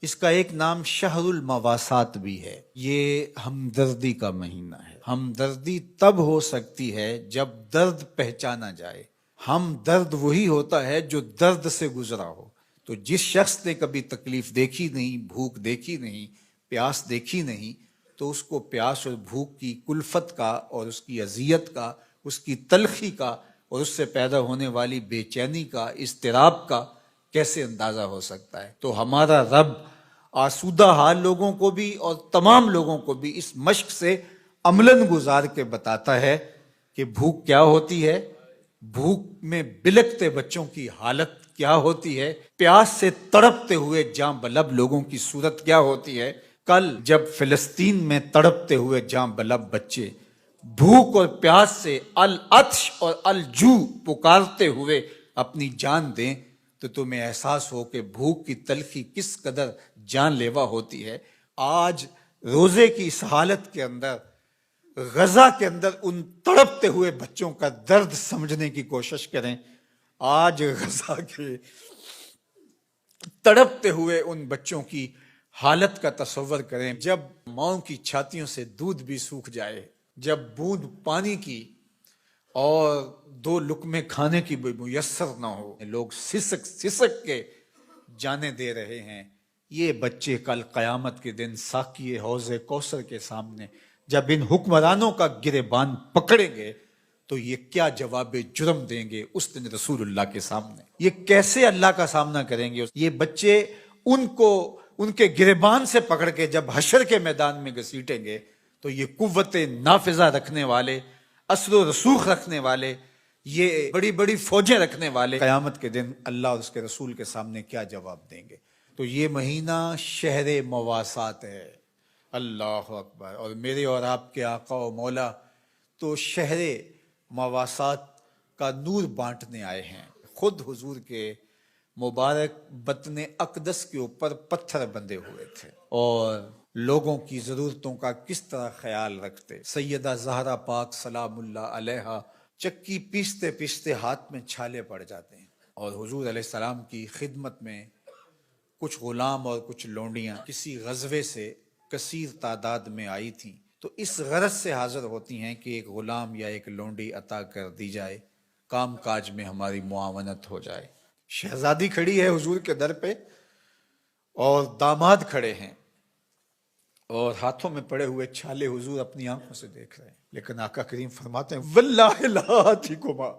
اس کا ایک نام شہر المواسات بھی ہے۔ یہ ہمدردی کا مہینہ ہے۔ ہمدردی تب ہو سکتی ہے جب درد پہچانا جائے۔ ہم درد وہی ہوتا ہے جو درد سے گزرا ہو۔ تو جس شخص نے کبھی تکلیف دیکھی نہیں، بھوک دیکھی نہیں، پیاس دیکھی نہیں، تو اس کو پیاس اور بھوک کی کلفت کا اور اس کی اذیت کا، اس کی تلخی کا اور اس سے پیدا ہونے والی بے چینی کا، اضطراب کا کیسے اندازہ ہو سکتا ہے۔ تو ہمارا رب آسودہ حال لوگوں کو بھی اور تمام لوگوں کو بھی اس مشق سے عملاً گزار کے بتاتا ہے کہ بھوک کیا ہوتی ہے، بھوک میں بلکتے بچوں کی حالت کیا ہوتی ہے، پیاس سے تڑپتے ہوئے جاں بلب لوگوں کی صورت کیا ہوتی ہے۔ کل جب فلسطین میں تڑپتے ہوئے جاں بلب بچے بھوک اور پیاس سے العطش اور الجوع پکارتے ہوئے اپنی جان دیں تو تمہیں احساس ہو کہ بھوک کی تلخی کس قدر جان لیوا ہوتی ہے۔ آج روزے کی اس حالت کے اندر، غزہ کے اندر ان تڑپتے ہوئے بچوں کا درد سمجھنے کی کوشش کریں۔ آج غزہ کے تڑپتے ہوئے ان بچوں کی حالت کا تصور کریں، جب ماؤں کی چھاتیوں سے دودھ بھی سوکھ جائے، جب بوند پانی کی اور دو لقمے کھانے کی بھی میسر نہ ہو، لوگ سسک سسک کے جانے دے رہے ہیں۔ یہ بچے کل قیامت کے دن ساقی حوض کوثر کے سامنے جب ان حکمرانوں کا گریبان پکڑیں گے تو یہ کیا جواب جرم دیں گے اس دن رسول اللہ کے سامنے؟ یہ کیسے اللہ کا سامنا کریں گے؟ یہ بچے ان کو ان کے گریبان سے پکڑ کے جب حشر کے میدان میں گھسیٹیں گے تو یہ قوت نافذہ رکھنے والے، اثر و رسوخ رکھنے والے، یہ بڑی بڑی فوجیں رکھنے والے قیامت کے دن اللہ اور اس کے رسول کے سامنے کیا جواب دیں گے؟ تو یہ مہینہ شہر مواسات ہے۔ اللہ اکبر۔ اور میرے اور آپ کے آقا و مولا تو شہر مواسات کا نور بانٹنے آئے ہیں۔ خود حضور کے مبارک بطن اقدس کے اوپر پتھر بندھے ہوئے تھے اور لوگوں کی ضرورتوں کا کس طرح خیال رکھتے۔ سیدہ زہرا پاک سلام اللہ علیہا چکی پیستے پیستے ہاتھ میں چھالے پڑ جاتے ہیں، اور حضور علیہ السلام کی خدمت میں کچھ غلام اور کچھ لونڈیاں کسی غزوے سے کثیر تعداد میں آئی تھیں، تو اس غرض سے حاضر ہوتی ہیں کہ ایک غلام یا ایک لونڈی عطا کر دی جائے، کام کاج میں ہماری معاونت ہو جائے۔ شہزادی کھڑی ہے حضور کے در پہ اور داماد کھڑے ہیں، اور ہاتھوں میں پڑے ہوئے چھالے حضور اپنی آنکھوں سے دیکھ رہے ہیں، لیکن آقا کریم فرماتے ہیں واللہ لا آتیکما،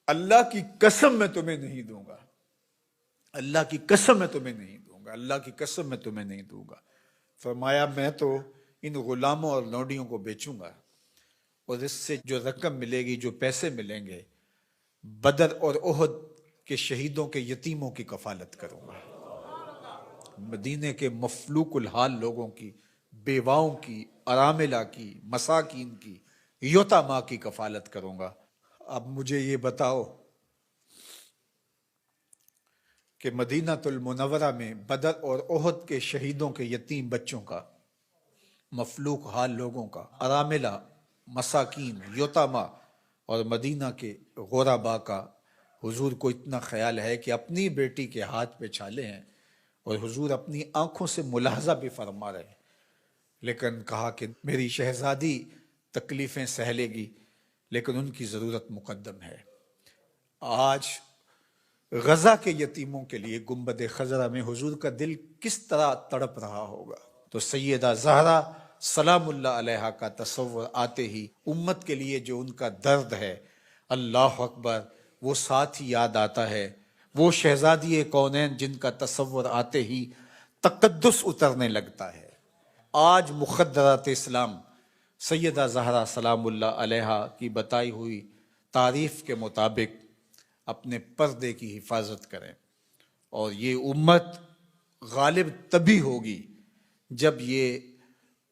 اللہ کی قسم میں تمہیں نہیں دوں گا، اللہ کی قسم میں تمہیں نہیں دوں گا، اللہ کی قسم میں تمہیں نہیں دوں گا۔ فرمایا میں تو ان غلاموں اور لونڈیوں کو بیچوں گا، اور اس سے جو رقم ملے گی، جو پیسے ملیں گے، بدر اور احد کے شہیدوں کے یتیموں کی کفالت کروں گا، مدینے کے مفلوق الحال لوگوں کی، بیواؤں کی، اراملہ کی، مساکین کی، یتاما کی کفالت کروں گا۔ اب مجھے یہ بتاؤ کہ مدینہ المنورہ میں بدر اور احد کے شہیدوں کے یتیم بچوں کا، مفلوق حال لوگوں کا، اراملہ، مساکین، یتامہ اور مدینہ کے غربا کا حضور کو اتنا خیال ہے کہ اپنی بیٹی کے ہاتھ پہ چھالے ہیں، اور حضور اپنی آنکھوں سے ملاحظہ بھی فرما رہے ہیں، لیکن کہا کہ میری شہزادی تکلیفیں سہ لے گی لیکن ان کی ضرورت مقدم ہے۔ آج غزہ کے یتیموں کے لیے گنبد خضرا میں حضور کا دل کس طرح تڑپ رہا ہوگا۔ تو سیدہ زہرا سلام اللہ علیہا کا تصور آتے ہی امت کے لیے جو ان کا درد ہے، اللہ اکبر، وہ ساتھ ہی یاد آتا ہے۔ وہ شہزادی کونین جن کا تصور آتے ہی تقدس اترنے لگتا ہے۔ آج مخدرات اسلام سیدہ زہرا سلام اللہ علیہا کی بتائی ہوئی تعریف کے مطابق اپنے پردے کی حفاظت کریں، اور یہ امت غالب تبھی ہوگی جب یہ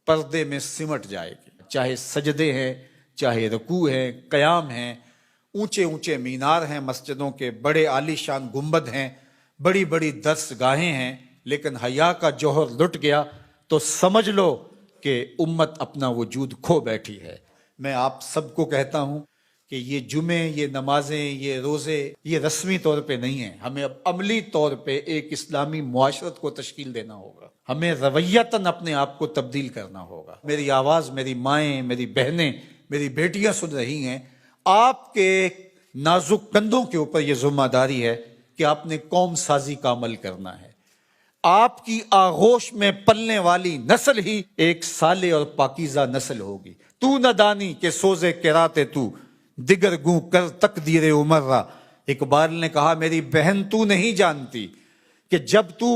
پردے میں سمٹ جائے گی، چاہے سجدے ہیں، چاہے رکوع ہیں، قیام ہیں، اونچے اونچے مینار ہیں مسجدوں کے، بڑے عالی شان گنبد ہیں، بڑی بڑی درس گاہیں ہیں، لیکن حیا کا جوہر لٹ گیا تو سمجھ لو کہ امت اپنا وجود کھو بیٹھی ہے۔ میں آپ سب کو کہتا ہوں کہ یہ جمعے، یہ نمازیں، یہ روزے یہ رسمی طور پہ نہیں ہیں، ہمیں اب عملی طور پہ ایک اسلامی معاشرت کو تشکیل دینا ہوگا، ہمیں رویتاً اپنے آپ کو تبدیل کرنا ہوگا۔ میری آواز میری مائیں، میری بہنیں، میری بیٹیاں سن رہی ہیں، آپ کے نازک کندھوں کے اوپر یہ ذمہ داری ہے کہ آپ نے قوم سازی کا عمل کرنا ہے۔ آپ کی آغوش میں پلنے والی نسل ہی ایک صالح اور پاکیزہ نسل ہوگی۔ تو نہ دانی کہ سوزے کراتے تو دیگر گوں کر تقدیر عمر را۔ اقبال نے کہا میری بہن تو نہیں جانتی کہ جب تو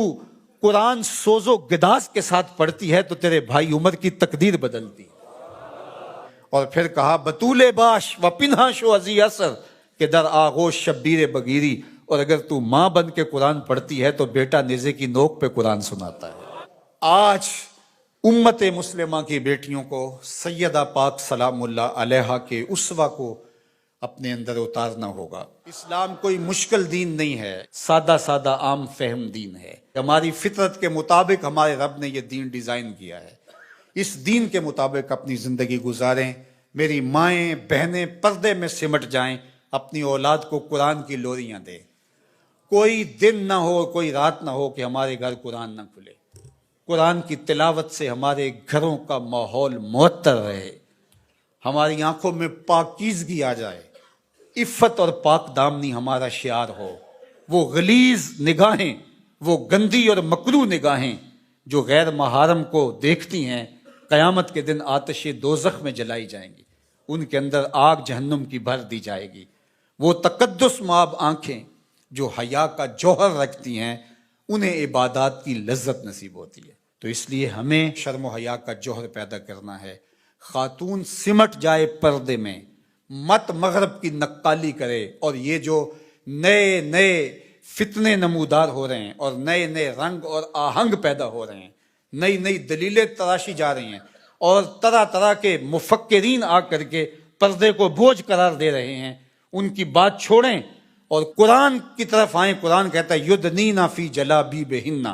قرآن سوز و گداز کے ساتھ پڑھتی ہے تو تیرے بھائی عمر کی تقدیر بدلتی ہے۔ اور پھر کہا بطول باش و پنہا شو ازی اثر کہ در آغوش شبیر بگیری، اور اگر تو ماں بن کے قرآن پڑھتی ہے تو بیٹا نیزے کی نوک پہ قرآن سناتا ہے۔ آج امت مسلمہ کی بیٹیوں کو سیدہ پاک سلام اللہ علیہا کے اسوہ کو اپنے اندر اتارنا ہوگا۔ اسلام کوئی مشکل دین نہیں ہے، سادہ سادہ عام فہم دین ہے۔ ہماری فطرت کے مطابق ہمارے رب نے یہ دین ڈیزائن کیا ہے، اس دین کے مطابق اپنی زندگی گزاریں۔ میری مائیں بہنیں پردے میں سمٹ جائیں، اپنی اولاد کو قرآن کی لوریاں دیں۔ کوئی دن نہ ہو، کوئی رات نہ ہو کہ ہمارے گھر قرآن نہ کھلے۔ قرآن کی تلاوت سے ہمارے گھروں کا ماحول معطر رہے، ہماری آنکھوں میں پاکیزگی آ جائے، عفت اور پاک دامنی ہمارا شعار ہو۔ وہ غلیظ نگاہیں، وہ گندی اور مکروہ نگاہیں جو غیر محارم کو دیکھتی ہیں، قیامت کے دن آتش دوزخ میں جلائی جائیں گی، ان کے اندر آگ جہنم کی بھر دی جائے گی۔ وہ تقدس مآب آنکھیں جو حیا کا جوہر رکھتی ہیں، انہیں عبادات کی لذت نصیب ہوتی ہے۔ تو اس لیے ہمیں شرم و حیا کا جوہر پیدا کرنا ہے۔ خاتون سمٹ جائے پردے میں، مت مغرب کی نقالی کرے، اور یہ جو نئے نئے فتنے نمودار ہو رہے ہیں اور نئے نئے رنگ اور آہنگ پیدا ہو رہے ہیں، نئی نئی دلیلیں تراشی جا رہی ہیں، اور طرح طرح کے مفکرین آ کر کے پردے کو بوجھ قرار دے رہے ہیں، ان کی بات چھوڑیں اور قرآن کی طرف آئیں۔ قرآن کہتا ہے یدنینا فی جلابیبہن،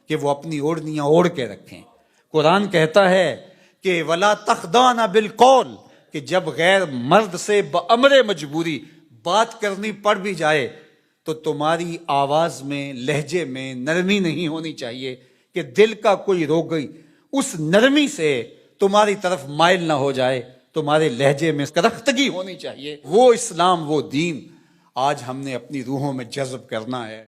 کہ وہ اپنی اوڑھنیاں اوڑھ کے رکھیں۔ قرآن کہتا ہے کہ ولا تخضعن بالقول، کہ جب غیر مرد سے بامر مجبوری بات کرنی پڑ بھی جائے تو تمہاری آواز میں، لہجے میں نرمی نہیں ہونی چاہیے کہ دل کا کوئی روگئی اس نرمی سے تمہاری طرف مائل نہ ہو جائے، تمہارے لہجے میں کرختگی ہونی چاہیے۔ وہ اسلام، وہ دین آج ہم نے اپنی روحوں میں جذب کرنا ہے۔